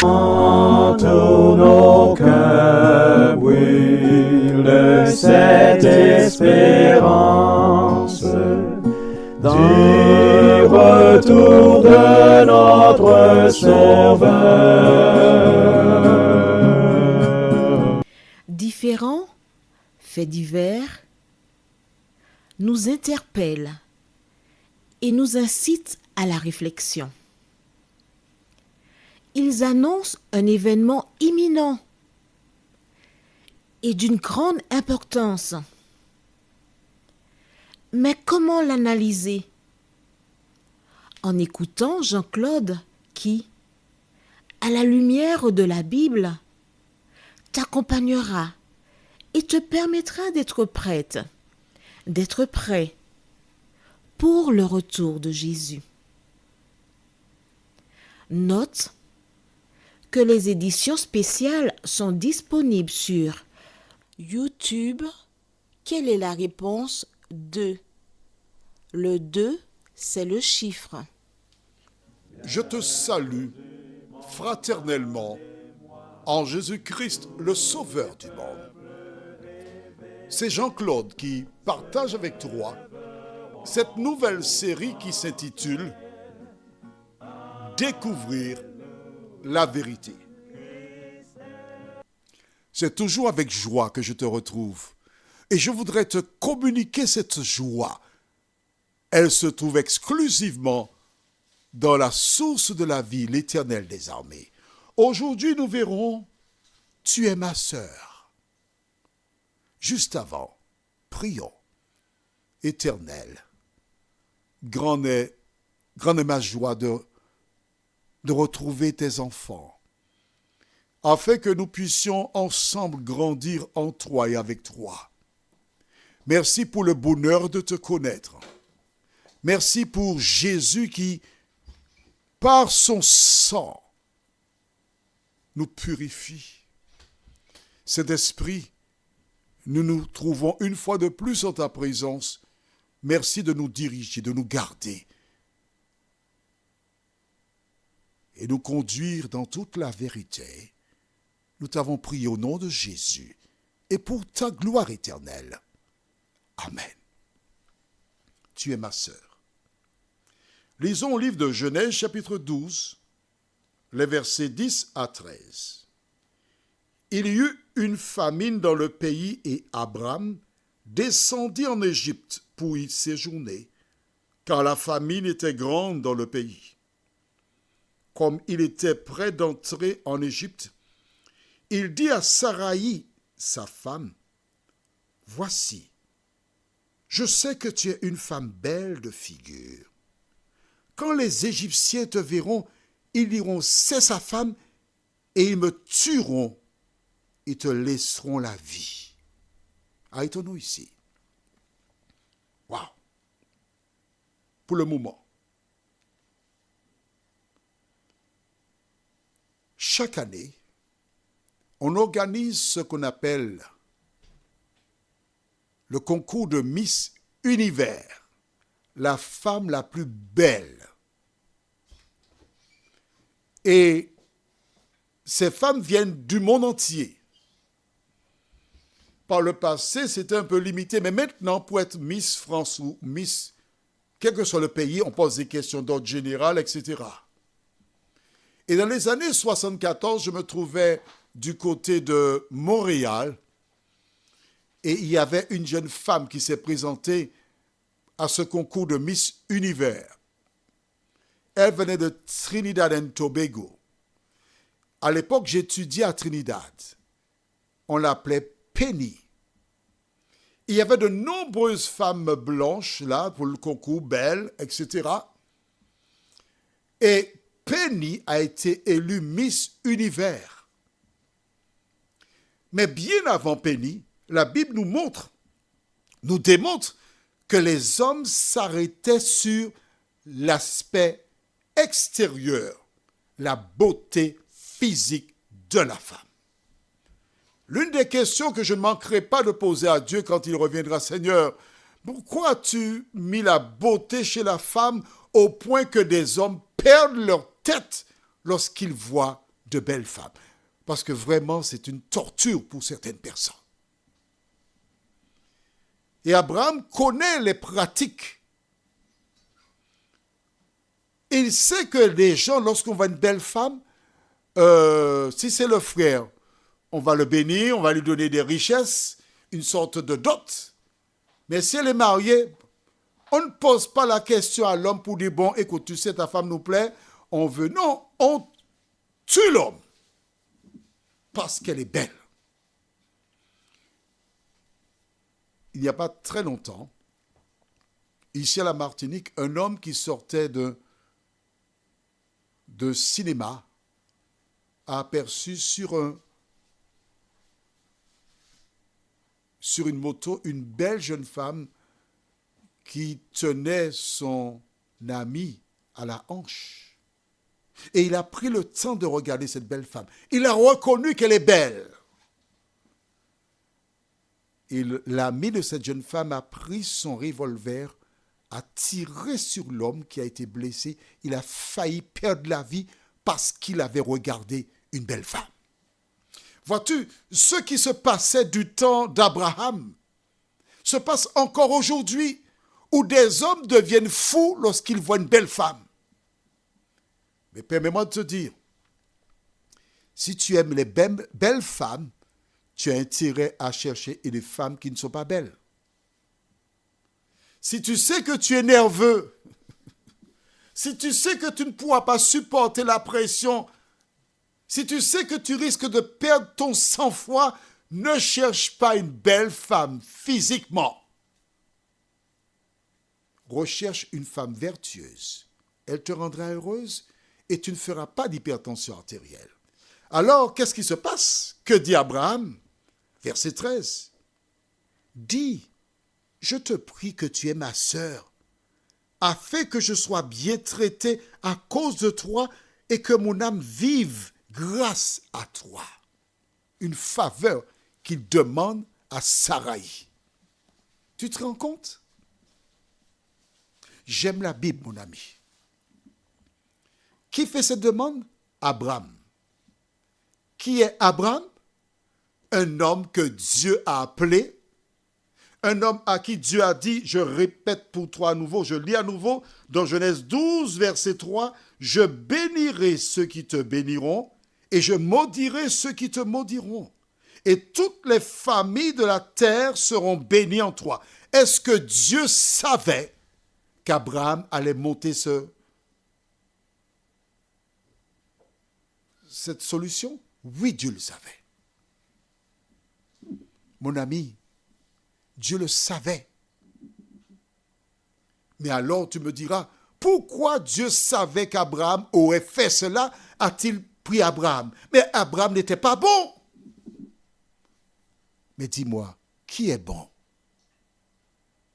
Tous nos cœurs brûlent de cette espérance du retour de notre Sauveur. Différents faits divers nous interpellent et nous incitent à la réflexion. Ils annoncent un événement imminent et d'une grande importance. Mais comment l'analyser? En écoutant Jean-Claude qui, à la lumière de la Bible, t'accompagnera et te permettra d'être prête, d'être prêt pour le retour de Jésus. Note que les éditions spéciales sont disponibles sur YouTube. Quelle est la réponse 2? Le 2, c'est le chiffre. Je te salue fraternellement en Jésus-Christ, le Sauveur du monde. C'est Jean-Claude qui partage avec toi cette nouvelle série qui s'intitule « Découvrir la vérité ». C'est toujours avec joie que je te retrouve et je voudrais te communiquer cette joie. Elle se trouve exclusivement dans la source de la vie, l'Éternel des armées. Aujourd'hui, nous verrons « Tu es ma sœur ». Juste avant, prions. Éternel, grande est ma joie de retrouver tes enfants, afin que nous puissions ensemble grandir en toi et avec toi. Merci pour le bonheur de te connaître. Merci pour Jésus qui, par son sang, nous purifie. Cet esprit, nous nous trouvons une fois de plus en ta présence. Merci de nous diriger, de nous garder et nous conduire dans toute la vérité. Nous t'avons prié au nom de Jésus et pour ta gloire éternelle. Amen. Tu es ma sœur. Lisons au livre de Genèse, chapitre 12, les versets 10 à 13. Il y eut une famine dans le pays et Abram descendit en Égypte pour y séjourner, car la famine était grande dans le pays. Comme il était près d'entrer en Égypte, il dit à Saraï, sa femme, « Voici, je sais que tu es une femme belle de figure. Quand les Égyptiens te verront, ils diront, c'est sa femme, et ils me tueront et te laisseront la vie. » Arrêtons-nous ici. Waouh! Pour le moment. Chaque année, on organise ce qu'on appelle le concours de Miss Univers, la femme la plus belle. Et ces femmes viennent du monde entier. Par le passé, c'était un peu limité, mais maintenant, pour être Miss France ou Miss, quel que soit le pays, on pose des questions d'ordre général, etc. Et dans les années 74, je me trouvais du côté de Montréal et il y avait une jeune femme qui s'est présentée à ce concours de Miss Univers. Elle venait de Trinidad and Tobago. À l'époque, j'étudiais à Trinidad. On l'appelait Penny. Il y avait de nombreuses femmes blanches là pour le concours, belles, etc. Et Penny a été élue Miss Univers. Mais bien avant Penny, la Bible nous démontre que les hommes s'arrêtaient sur l'aspect extérieur, la beauté physique de la femme. L'une des questions que je ne manquerai pas de poser à Dieu quand il reviendra, Seigneur, pourquoi as-tu mis la beauté chez la femme au point que des hommes perdent leur tête lorsqu'ils voient de belles femmes. Parce que vraiment, c'est une torture pour certaines personnes. Et Abraham connaît les pratiques. Il sait que les gens, lorsqu'on voit une belle femme, si c'est le frère, on va le bénir, on va lui donner des richesses, une sorte de dot. Mais si elle est mariée, on ne pose pas la question à l'homme pour dire, bon, écoute, tu sais, ta femme nous plaît, on veut. Non, on tue l'homme parce qu'elle est belle. Il n'y a pas très longtemps, ici à la Martinique, un homme qui sortait de cinéma a aperçu sur une moto une belle jeune femme qui tenait son ami à la hanche. Et il a pris le temps de regarder cette belle femme. Il a reconnu qu'elle est belle. Et l'ami de cette jeune femme a pris son revolver, a tiré sur l'homme qui a été blessé. Il a failli perdre la vie parce qu'il avait regardé une belle femme. Vois-tu, ce qui se passait du temps d'Abraham se passe encore aujourd'hui, où des hommes deviennent fous lorsqu'ils voient une belle femme. Mais permets-moi de te dire, si tu aimes les belles femmes, tu as intérêt à chercher des femmes qui ne sont pas belles. Si tu sais que tu es nerveux, si tu sais que tu ne pourras pas supporter la pression, si tu sais que tu risques de perdre ton sang-froid, ne cherche pas une belle femme physiquement. Recherche une femme vertueuse. Elle te rendra heureuse et tu ne feras pas d'hypertension artérielle. Alors, qu'est-ce qui se passe? Que dit Abraham? Verset 13. Dis, je te prie que tu es ma sœur, afin que je sois bien traité à cause de toi et que mon âme vive grâce à toi. Une faveur qu'il demande à Saraï. Tu te rends compte? J'aime la Bible, mon ami. Qui fait cette demande? Abraham. Qui est Abraham? Un homme que Dieu a appelé, un homme à qui Dieu a dit, je répète pour toi à nouveau, je lis à nouveau, dans Genèse 12, verset 3, « Je bénirai ceux qui te béniront, et je maudirai ceux qui te maudiront. Et toutes les familles de la terre seront bénies en toi. » Est-ce que Dieu savait qu'Abraham allait monter cette solution? Oui, Dieu le savait. Mon ami, Dieu le savait. Mais alors tu me diras, pourquoi Dieu savait qu'Abraham aurait fait cela? A-t-il pris Abraham? Mais Abraham n'était pas bon. Mais dis-moi, qui est bon?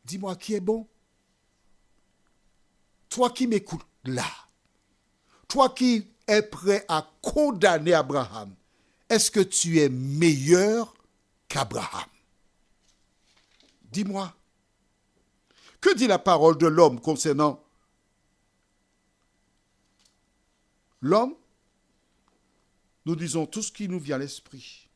Dis-moi, qui est bon? Toi qui m'écoutes là, toi qui es prêt à condamner Abraham, est-ce que tu es meilleur qu'Abraham? Dis-moi, que dit la parole de l'homme concernant l'homme? Nous disons tout ce qui nous vient à l'esprit.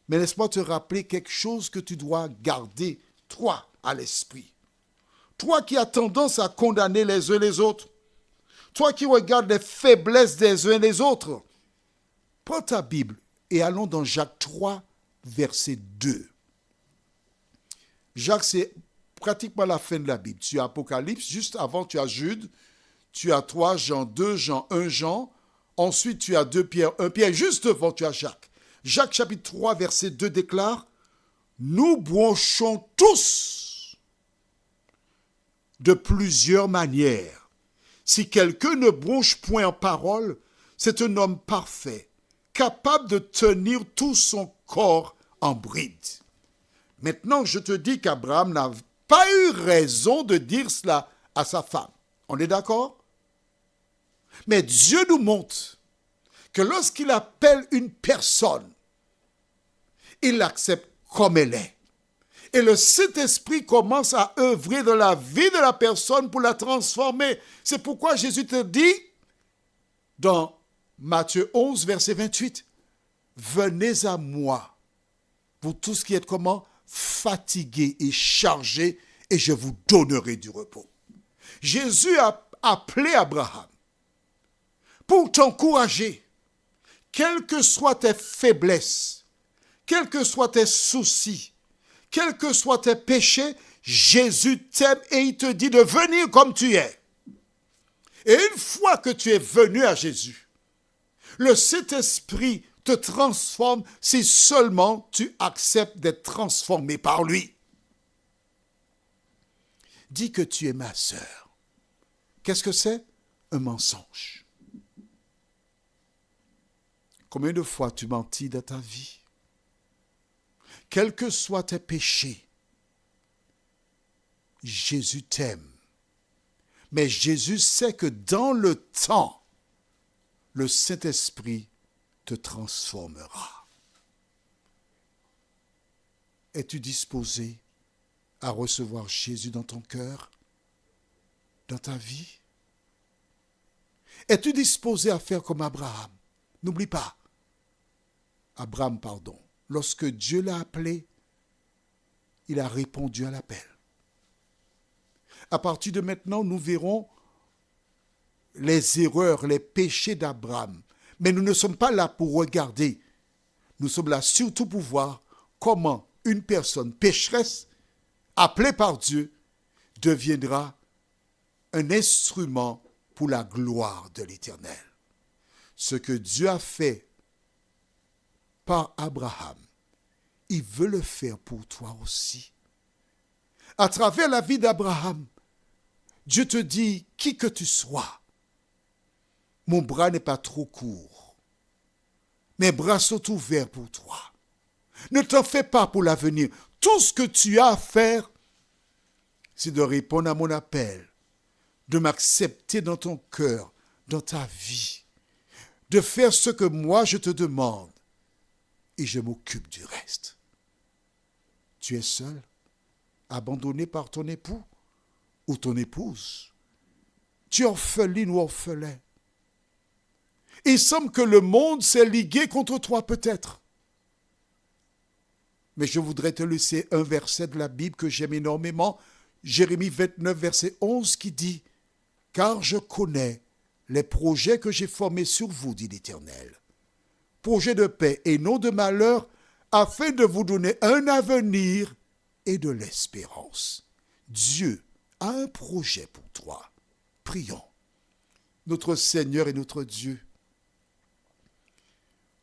Mais laisse-moi te rappeler quelque chose que tu dois garder, toi, à l'esprit. Toi qui as tendance à condamner les uns les autres, toi qui regardes les faiblesses des uns et des autres, prends ta Bible et allons dans Jacques 3, verset 2. Jacques, c'est pratiquement la fin de la Bible. Tu as Apocalypse, juste avant tu as Jude, tu as 3, Jean 2, Jean 1, Jean, ensuite tu as 2 Pierre, 1 Pierre, juste devant tu as Jacques. Jacques chapitre 3, verset 2 déclare, « Nous bronchons tous de plusieurs manières. Si quelqu'un ne bronche point en parole, c'est un homme parfait, capable de tenir tout son corps en bride. » Maintenant, je te dis qu'Abraham n'a pas eu raison de dire cela à sa femme. On est d'accord? Mais Dieu nous montre que lorsqu'il appelle une personne, il l'accepte comme elle est. Et le Saint-Esprit commence à œuvrer dans la vie de la personne pour la transformer. C'est pourquoi Jésus te dit, dans Matthieu 11, verset 28. Venez à moi, vous tous qui êtes comment? Fatigués et chargés, et je vous donnerai du repos. Jésus a appelé Abraham pour t'encourager, quelles que soient tes faiblesses, quels que soient tes soucis, quels que soient tes péchés, Jésus t'aime et il te dit de venir comme tu es. Et une fois que tu es venu à Jésus, le Saint-Esprit te transforme si seulement tu acceptes d'être transformé par lui. Dis que tu es ma sœur. Qu'est-ce que c'est? Un mensonge. Combien de fois tu mentis dans ta vie? Quels que soient tes péchés, Jésus t'aime. Mais Jésus sait que dans le temps, le Saint-Esprit te transformera. Es-tu disposé à recevoir Jésus dans ton cœur, dans ta vie? Es-tu disposé à faire comme Abraham? N'oublie pas, Abraham, lorsque Dieu l'a appelé, il a répondu à l'appel. À partir de maintenant, nous verrons les erreurs, les péchés d'Abraham. Mais nous ne sommes pas là pour regarder. Nous sommes là surtout pour voir comment une personne pécheresse, appelée par Dieu, deviendra un instrument pour la gloire de l'Éternel. Ce que Dieu a fait par Abraham, il veut le faire pour toi aussi. À travers la vie d'Abraham, Dieu te dit, qui que tu sois, mon bras n'est pas trop court. Mes bras sont ouverts pour toi. Ne t'en fais pas pour l'avenir. Tout ce que tu as à faire, c'est de répondre à mon appel, de m'accepter dans ton cœur, dans ta vie, de faire ce que moi je te demande et je m'occupe du reste. Tu es seul, abandonné par ton époux ou ton épouse. Tu es orpheline ou orphelin. Il semble que le monde s'est ligué contre toi peut-être. Mais je voudrais te laisser un verset de la Bible que j'aime énormément, Jérémie 29, verset 11, qui dit « Car je connais les projets que j'ai formés sur vous, dit l'Éternel, projets de paix et non de malheur, afin de vous donner un avenir et de l'espérance. » Dieu a un projet pour toi. Prions. Notre Seigneur et notre Dieu,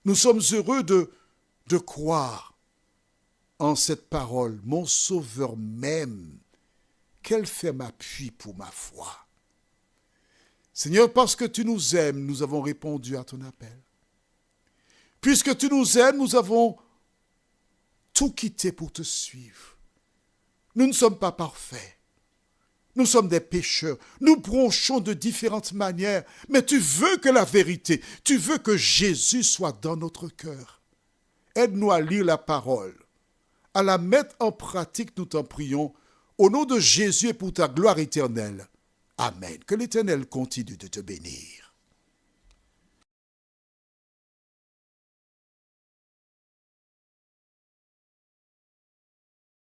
nous sommes heureux de croire en cette parole, mon Sauveur même, qu'elle fait m'appui pour ma foi. Seigneur, parce que tu nous aimes, nous avons répondu à ton appel. Puisque tu nous aimes, nous avons tout quitté pour te suivre. Nous ne sommes pas parfaits. Nous sommes des pécheurs. Nous bronchons de différentes manières. Mais tu veux que la vérité, tu veux que Jésus soit dans notre cœur. Aide-nous à lire la parole, à la mettre en pratique, nous t'en prions, au nom de Jésus et pour ta gloire éternelle. Amen. Que l'Éternel continue de te bénir.